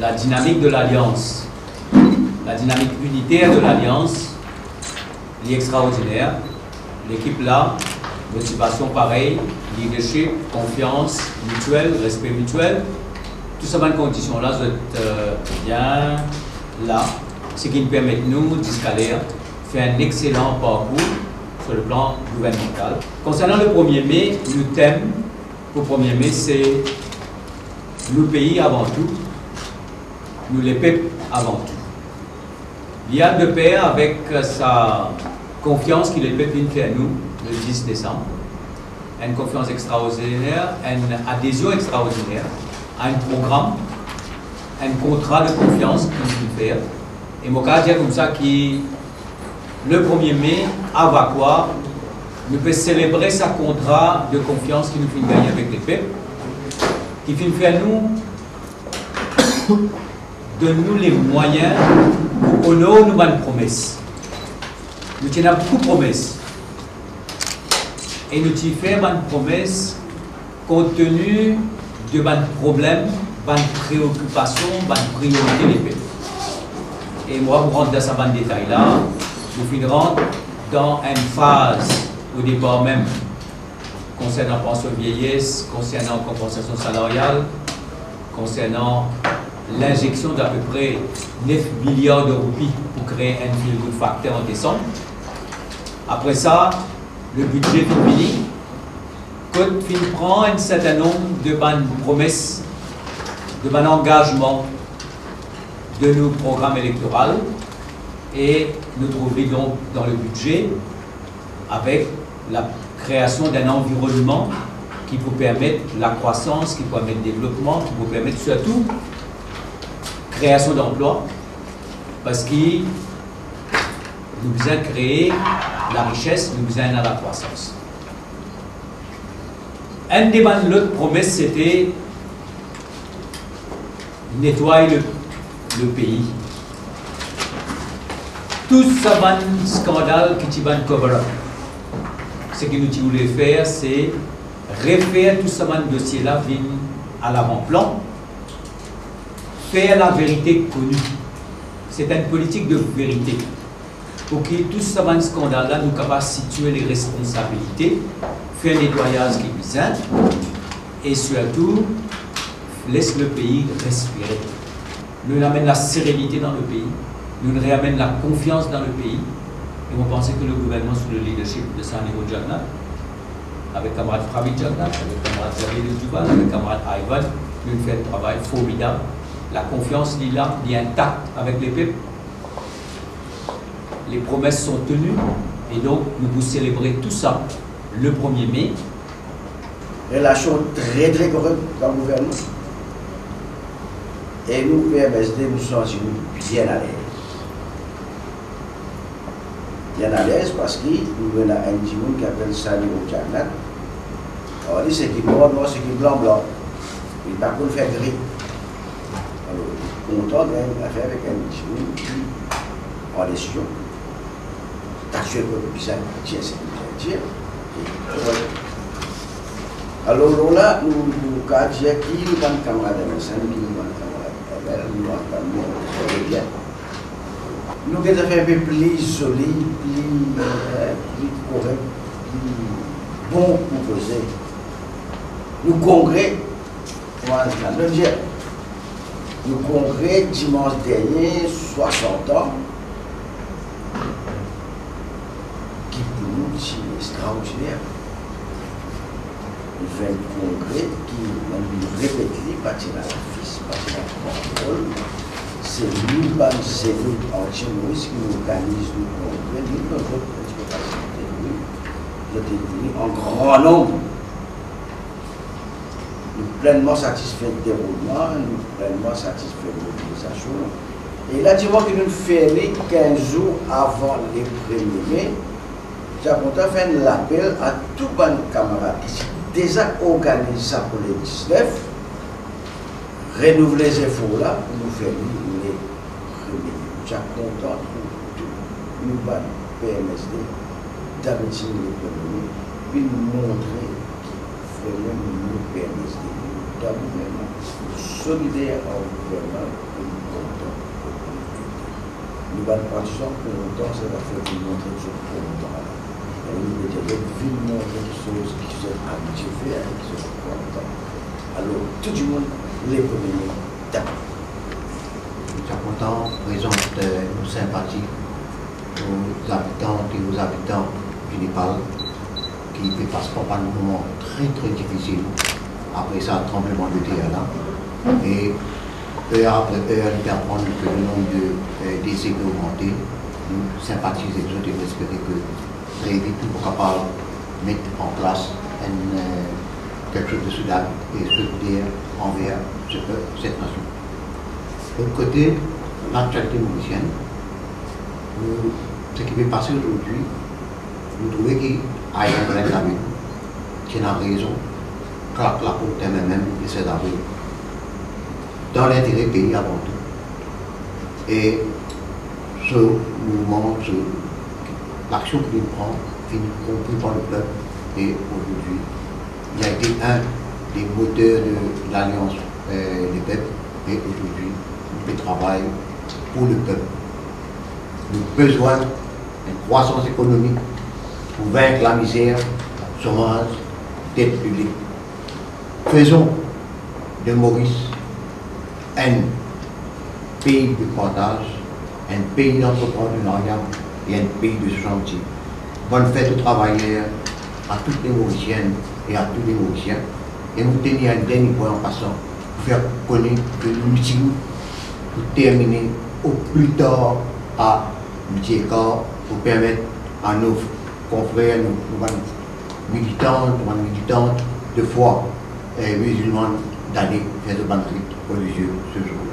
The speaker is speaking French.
la dynamique de l'Alliance, la dynamique unitaire de l'Alliance, est extraordinaire. L'équipe là, motivation pareille, leadership, confiance mutuelle, respect mutuel. Tout ça, bonnes conditions là, vous êtes bien là, ce qui nous permet nous d'escaler, faire un excellent parcours sur le plan gouvernemental. Concernant le 1er mai, le thème pour 1er mai, c'est le pays avant tout, nous les peuples avant tout. Il y a de pair avec sa confiance qu'il est peuple faire nous le 10 décembre. Une confiance extraordinaire, une adhésion extraordinaire à un programme, un contrat de confiance qu'il nous faire. Et mon cas dire comme ça qui le 1er mai, avant quoi, nous pouvons célébrer ce contrat de confiance qui nous fait gagner avec les peuples, qui fait faire nous, donne-nous les moyens pour honorer nos bonnes promesses. Nous tenons beaucoup de promesses. Et nous faisons des promesses compte tenu de bonnes problèmes, bonnes préoccupations, bonnes priorités des peuples. Et moi, pour rentrer dans ce détail-là, nous finirons dans une phase au départ même concernant pension vieillesse, concernant compensation salariale, concernant l'injection d'à peu près 9 milliards de roupies pour créer un feel-good factor en décembre. Après ça, le budget est fini. Quand on prend un certain nombre de bonnes promesses, de bons engagements de nos programmes électoraux et nous trouverons donc dans le budget avec la création d'un environnement qui peut permettre la croissance, qui peut permettre le développement, qui peut permettre surtout création d'emplois, parce que nous devons créer la richesse, nous devons à la croissance. Un des autres promesses, c'était nettoyer le pays. Tout ce scandale qui est cover-up. Ce que nous voulons faire, c'est refaire tout ce dossier-là à l'avant-plan, faire la vérité connue. C'est une politique de vérité. Pour que tout ce scandale-là nous capable de situer les responsabilités, faire le nettoyage qui est besoin, et surtout, laisse le pays respirer. Nous amène la sérénité dans le pays, nous ramène la confiance dans le pays. Et on pensait que le gouvernement, sous le leadership de Saniro Jagnat, avec camarade Pravi Jagnat, avec camarade Xavier Duval, avec camarade Ivan, nous fait un travail formidable. La confiance est là, est intacte avec les peuples. Les promesses sont tenues et donc nous pouvons célébrer tout ça le 1er mai. Relation très très correcte dans le gouvernement. Et nous, PMSD, nous sommes bien à l'aise. Bien à l'aise parce que nous avons un petit monde qui appelle Sani Jagnat. On dit c'est qui noir, noir, c'est qui blanc, blanc. Il ne peut pas le faire gris. Alors, content d'une affaire avec un petit monde qui, en décision, t'as-tu un peu bizarre, tiens, c'est bizarre, tiens. Alors là, nous avons dit qui nous avons camarade de médecin, qui nous avons camarade de nous avons bien. Nous avons fait un peu plus solide, plus correct, plus bon pour poser. Nous congrès, nous congrès dimanche dernier, 60 ans, qui pour nous est extraordinaire. Nous faisons un congrès qui nous répète, partir à la fils, partir à la contrôle. C'est nous, c'est nous, entier Maurice, qui nous organise le congrès. Nous avons en grand nombre. Nous sommes pleinement satisfaits du déroulement, nous sommes pleinement satisfaits de l'utilisation. Et là, tu vois que nous faisons 15 jours avant les 1er mai, j'ai fait un appel à tous les camarades qui sont déjà organisés ça pour les 19, renouveler les efforts là pour nous faire les 1er mai. J'ai content pour tout nous PMSD d'habitude l'économie, puis nous montrer vraiment nous PMSD. d'un gouvernement solidaire au gouvernement et nous comptons. Nous allons partir pour longtemps, c'est la fait de montrer que c'est pour longtemps. Et nous devons vivement quelque chose qui sont habitués à qui sont pour longtemps. Alors, tout le monde, les premiers, d'accord. Nous sommes contents, présente nos sympathies aux habitantes et aux habitants du Népal qui passent par un moment très difficile après ça, tremblement de terre là. Et heure après heure, nous apprendre que le nombre de décès peut augmenter. Nous sympathisons et nous espérons que très vite nous sommes capables de mettre en place quelque chose de soudain et solidaire envers cette nation. De l'autre côté, l'actualité mauricienne, ce qui va passer aujourd'hui, nous trouvons qu'il y a un vrai avis qui a raison, claque la porte même et c'est d'avril. Dans l'intérêt du pays avant tout. Et ce mouvement, l'action qu'il prend, finit compris par le peuple. Et aujourd'hui, il a été un des moteurs de l'Alliance des peuples. Et aujourd'hui, il travaille pour le peuple. Nous avons besoin d'une croissance économique pour vaincre la misère, le chômage, dette publique. Faisons de Maurice un pays de partage, un pays d'entrepreneuriat et un pays de chantier. Bonne fête aux travailleurs, à toutes les Mauriciennes et à tous les Mauriciens. Et nous tenons un dernier point en passant pour faire connaître que nous utilisons pour terminer au plus tard à 8h15 pour permettre à nos confrères, nos militantes de foi musulmanes d'aller faire de banquet religieux ce jour.